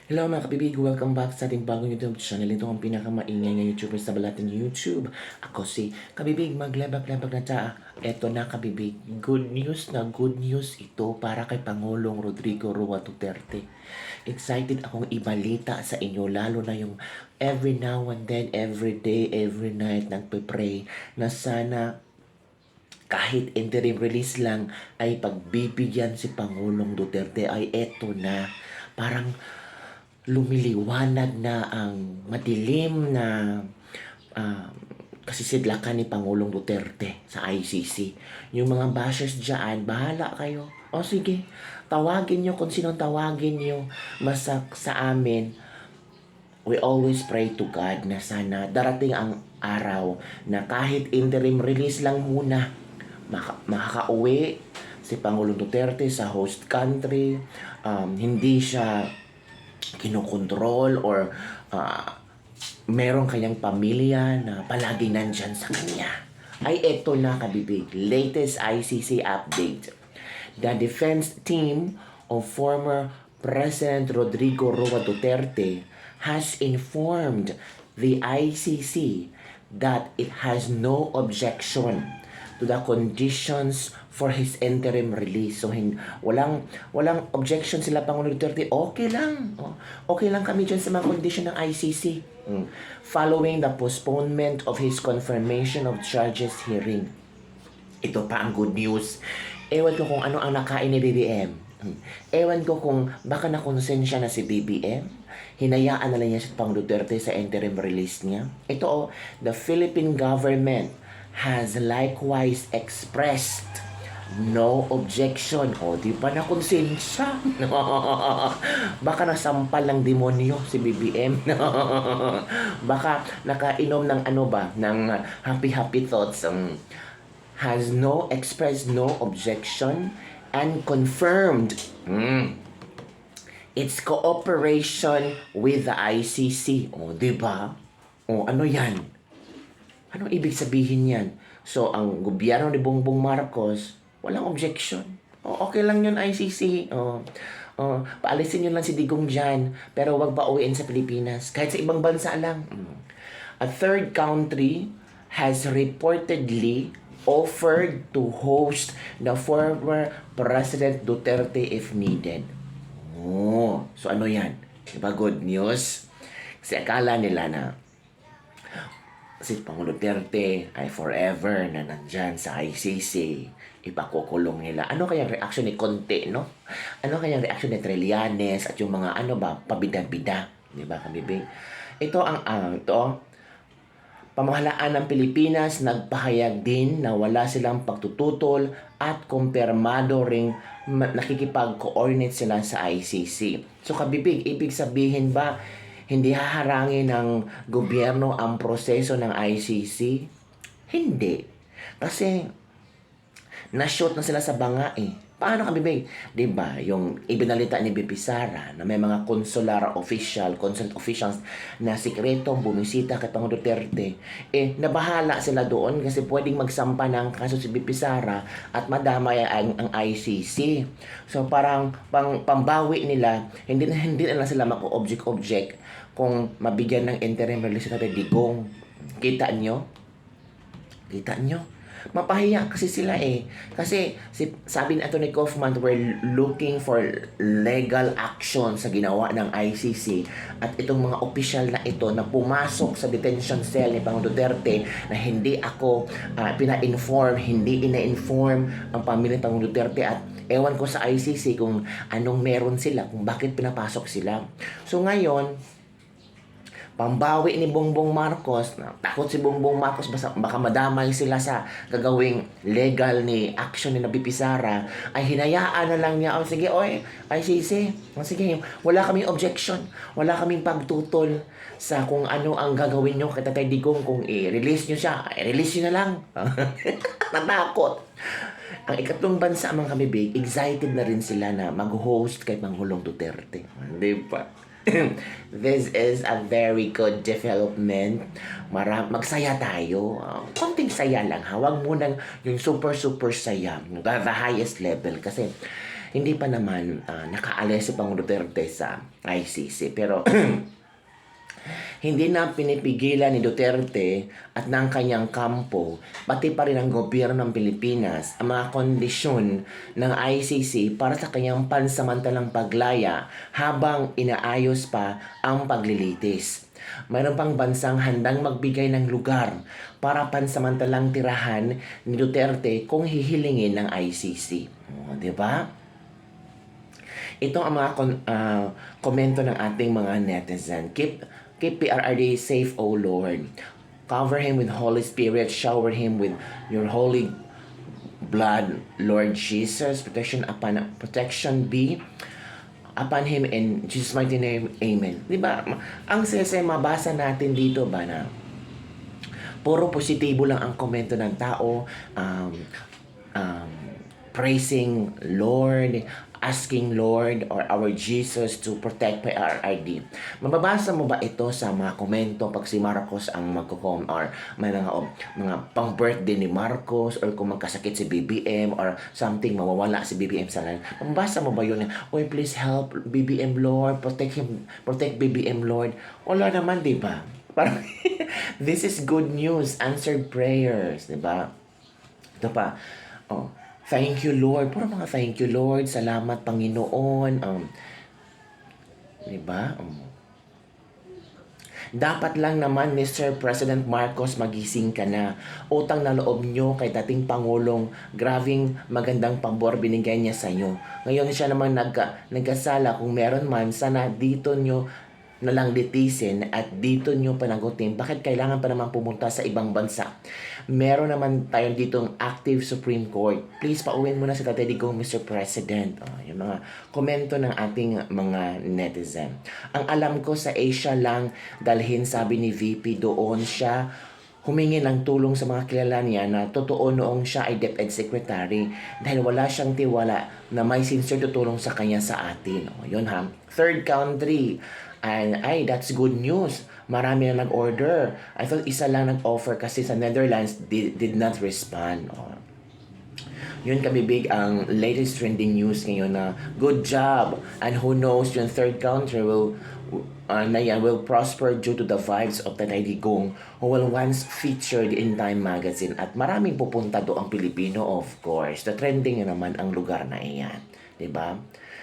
Hello mga kabibig, welcome back sa ating bagong YouTube channel. Ito ang pinakamaingay na YouTuber sa balating YouTube. Ako si Kabibig, maglebak-lebak na ta. Ito na kabibig, good news ito para kay Pangulong Rodrigo Roa Duterte. Excited akong ibalita sa inyo, lalo na yung every now and then, every day, every night, nagpe-pray na sana kahit interim release lang ay pagbibigyan si Pangulong Duterte ay eto na. Parang lumiliwanag na ang madilim na uh, kasisidlakan ni Pangulong Duterte sa ICC. Yung mga bashers dyan, bahala kayo. O sige, tawagin nyo kung sinong tawagin nyo. Basta sa amin, we always pray to God na sana darating ang araw na kahit interim release lang muna, makakauwi si Pangulong Duterte sa host country, hindi siya kinokontrol or meron kayang pamilya na palagi nandyan sa kanya. Ay eto na kabibig, latest ICC update. The defense team of former President Rodrigo Roa Duterte has informed the ICC that it has no objection to the conditions for his interim release. So, walang objection sila Pangulong Duterte. Okay lang. Okay lang kami dyan sa mga condition ng ICC. Following the postponement of his confirmation of charges hearing. Ito pa ang good news. Ewan ko kung ano ang nakain ni BBM. Ewan ko kung baka nakonsensya na si BBM. Hinayaan na lang niya si Pangulong Duterte sa interim release niya. Ito the Philippine government has likewise expressed no objection. Di pa na konsensya. Baka nasampal ng demonyo si BBM. Baka nakainom ng ng happy thoughts. Has expressed no objection and confirmed its cooperation with the ICC. Di ba? Ano yan? Anong ibig sabihin yan? So, ang gobyerno ni Bongbong Marcos, walang objection. Okay lang yun, ICC. Paalisin nyo lang si Digong dyan, pero wag pa uwiin sa Pilipinas. Kahit sa ibang bansa lang. A third country has reportedly offered to host the former President Duterte if needed. So ano yan? Diba good news? Kasi akala nila na si Pangulong Duterte ay forever na nandyan sa ICC, ipakukulong nila. Ano kayang reaction ni Conte, no? Ano kayang reaction ni Trillanes at yung mga pabida-bida, di ba, kabibig? Ito pamahalaan ng Pilipinas nagpahayag din na wala silang pagtututol at kumpirmado ring nakikipag-coordinate sila sa ICC. So kabibig, ibig sabihin ba hindi haharangin ng gobyerno ang proseso ng ICC? Hindi. Kasi na-shoot na sila sa banga Paano kabibig? Diba, yung ibinalita ni BP Sara na may mga consular officials na sikretong bumisita kay Pangulong Duterte, nabahala sila doon kasi pwedeng magsampa ng kaso si BP Sara at madamay ang ICC. So parang pambawi nila, hindi na sila mako-object kung mabigyan ng interim release na Digong. Kita nyo? Mapahiya kasi sila Kasi sabi ni Atty. Kaufman, we're looking for legal action sa ginawa ng ICC at itong mga opisyal na ito na pumasok sa detention cell ni Pangulong Duterte na hindi ako hindi ina-inform ang pamilya ng Pangulong Duterte at ewan ko sa ICC kung anong meron sila, kung bakit pinapasok sila. So ngayon, pambawi ni Bongbong Marcos, takot si Bongbong Marcos baka madamay sila sa gagawing legal ni action ni BP Sara, ay hinayaan na lang niya, sige, ICC, sige, wala kaming objection, wala kaming pagtutol sa kung ano ang gagawin nyo kay Tatay Digong, kung i-release nyo siya, i-release nyo na lang. Natakot. Ang ikatlong bansa, mga kabibig, excited na rin sila na mag-host kay Pangulong Duterte. Di ba? This is a very good development. Magsaya tayo. Konting saya lang. Huwag mo nang yung super saya. The highest level. Kasi hindi pa naman nakaalis si Pangulong Duterte sa ICC. Pero hindi na pinipigilan ni Duterte at ng kanyang kampo, pati pa rin ang gobyerno ng Pilipinas, ang mga kondisyon ng ICC para sa kanyang pansamantalang paglaya habang inaayos pa ang paglilitis. Mayroon pang bansang handang magbigay ng lugar para pansamantalang tirahan ni Duterte kung hihilingin ng ICC. Di ba? Ito ang mga komento ng ating mga netizen. Keep PRRD safe, O Lord. Cover him with Holy Spirit. Shower him with your holy blood, Lord Jesus. Protection be upon him in Jesus' mighty name. Amen. Diba? Ang sese mabasa natin dito ba na puro positibo lang ang komento ng tao. Praising Lord, asking Lord or our Jesus to protect PRRD. Mababasa mo ba ito sa mga komento pag si Marcos ang magko-comment or may mga pang-birthday ni Marcos or kung magkasakit si BBM or something, mawawala si BBM sa lalan. Mababasa mo ba yun? Oy, please help BBM Lord, protect BBM Lord. Wala naman, di ba? Parang this is good news, answered prayers, di ba? Ito pa, thank you, Lord. Puro mga thank you, Lord. Salamat, Panginoon. Diba? Dapat lang naman, Mr. President Marcos, magising ka na. Utang na loob nyo kay dating Pangulong, graving magandang pabor binigay niya sa inyo. Ngayon siya naman nagkasala. Kung meron man, sana dito nyo na lang litisin at dito nyo panagutin. Bakit kailangan pa naman pumunta sa ibang bansa? Meron naman tayo ditong active Supreme Court. Please, pauwiin mo na si Tatay Digong, Mr. President. Yung mga komento ng ating mga netizen. Ang alam ko sa Asia lang dalhin, sabi ni VP, doon siya humingi ng tulong sa mga kilala niya na totoo noong siya ay DepEd Secretary dahil wala siyang tiwala na may sincere tutulong sa kanya sa atin. Yun ha. Third country. And that's good news. Marami na nag-order. I thought isa lang nag-offer kasi sa Netherlands did not respond. Yun kabibig ang latest trending news ngayon na good job. And who knows, yung third country will prosper due to the vibes of Tatay Digong who will once featured in Time Magazine. At maraming pupunta do ang Pilipino, of course. The trending na naman ang lugar na iyan. Diba?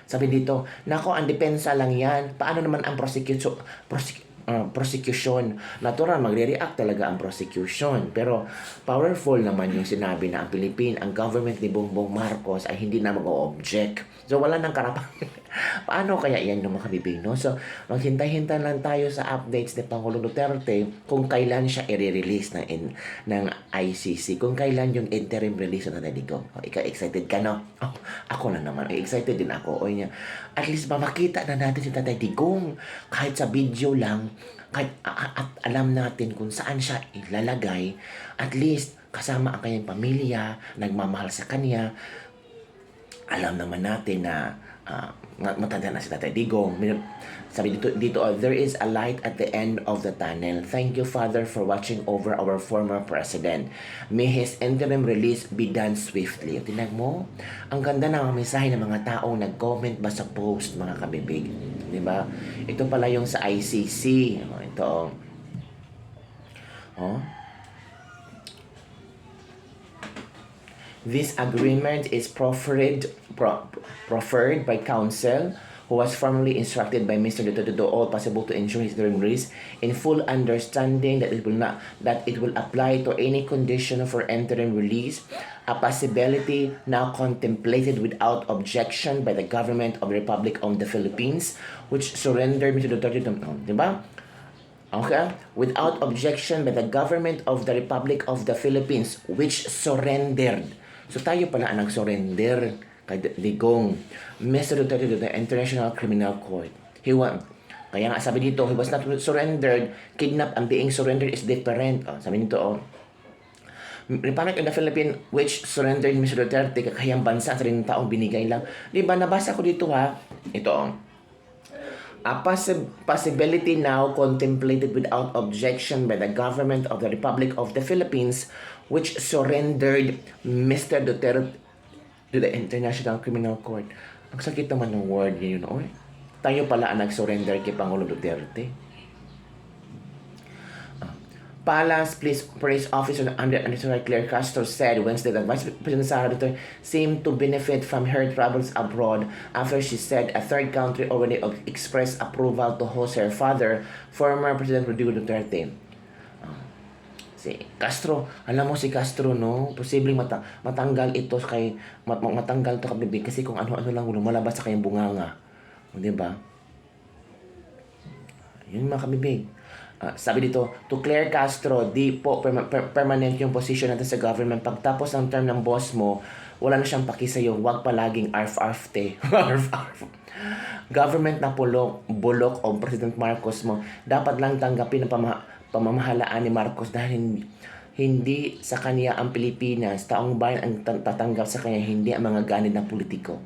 Sabi dito, nako, ang depensa lang yan. Paano naman ang prosecution? Natural, magre-react talaga ang prosecution. Pero powerful naman yung sinabi na ang government ni Bongbong Marcos ay hindi na mag-o-object. So, wala nang karapatan. Paano kaya yan yung mga bibig, no? So, maghintay-hintay lang tayo sa updates ni Pangulong Duterte kung kailan siya i-release ng ICC. Kung kailan yung interim release na nadigo. Ikaw, excited ka, no? Ako na naman. Excited din ako. At least makita na natin si Tatay Digong. Kahit sa video lang, at alam natin kung saan siya ilalagay. At least, kasama ang kanyang pamilya, nagmamahal sa kanya. Alam naman natin na matanda na si Tatay Digong. Sabi dito, there is a light at the end of the tunnel. Thank you, Father, for watching over our former president. May his interim release be done swiftly. Tingnan mo, ang ganda ng mensahe ng mga taong nag-comment ba sa post, mga kabibig. Diba? Ito pala yung sa ICC. Ito. This agreement is proffered by counsel who was formally instructed by Mr. Duterte to do all possible to ensure his release in full understanding that it will apply to any condition for interim release, a possibility now contemplated without objection by the government of the Republic of the Philippines, which surrendered Mr. Duterte to, diba? Okay? Without objection by the government of the Republic of the Philippines, which surrendered. So tayo pala ang nag-surrender kay Digong. Mr. Duterte to the International Criminal Court. Kaya nga sabi dito, he was not surrendered. Kidnap and being surrendered is different. Sabi nito, Republic of the Philippines, which surrendered Mr. Duterte, kakayang bansa sa rin taong binigay lang. Diba, nabasa ko dito ha. Ito, a possibility now contemplated without objection by the government of the Republic of the Philippines, which surrendered Mr. Duterte to the International Criminal Court. Ang sakit naman ng word yun, oy. Tayo pala ang nag-surrender kay Pangulo Duterte. Palace Police Police Officer Undersecretary Claire Castro said Wednesday that Vice President Sara Duterte seemed to benefit from her travels abroad after she said a third country already expressed approval to host her father, former President Rodrigo Duterte. Si Castro, alam mo si Castro, no? Posibleng matanggal ito kay matanggal to kabibig kasi kung ano-ano lang lumalabas sa kanyang bunganga. O, di ba? Yun mga kabibig. Sabi dito, to Claire Castro, di po permanent yung position natin sa government. Pagtapos ng term ng boss mo, wala na siyang paki sa'yo. Huwag palaging arf-arf te. Arf-arf. Government na bulok o President Marcos mo, dapat lang tanggapin ang pamamahalaan ni Marcos dahil hindi sa kanya ang Pilipinas. Taong bayan ang tatanggap sa kanya, hindi ang mga ganid na politiko.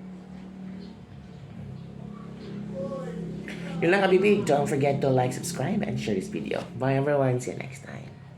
Yun lang kabibig. Don't forget to like, subscribe, and share this video. Bye everyone. See you next time.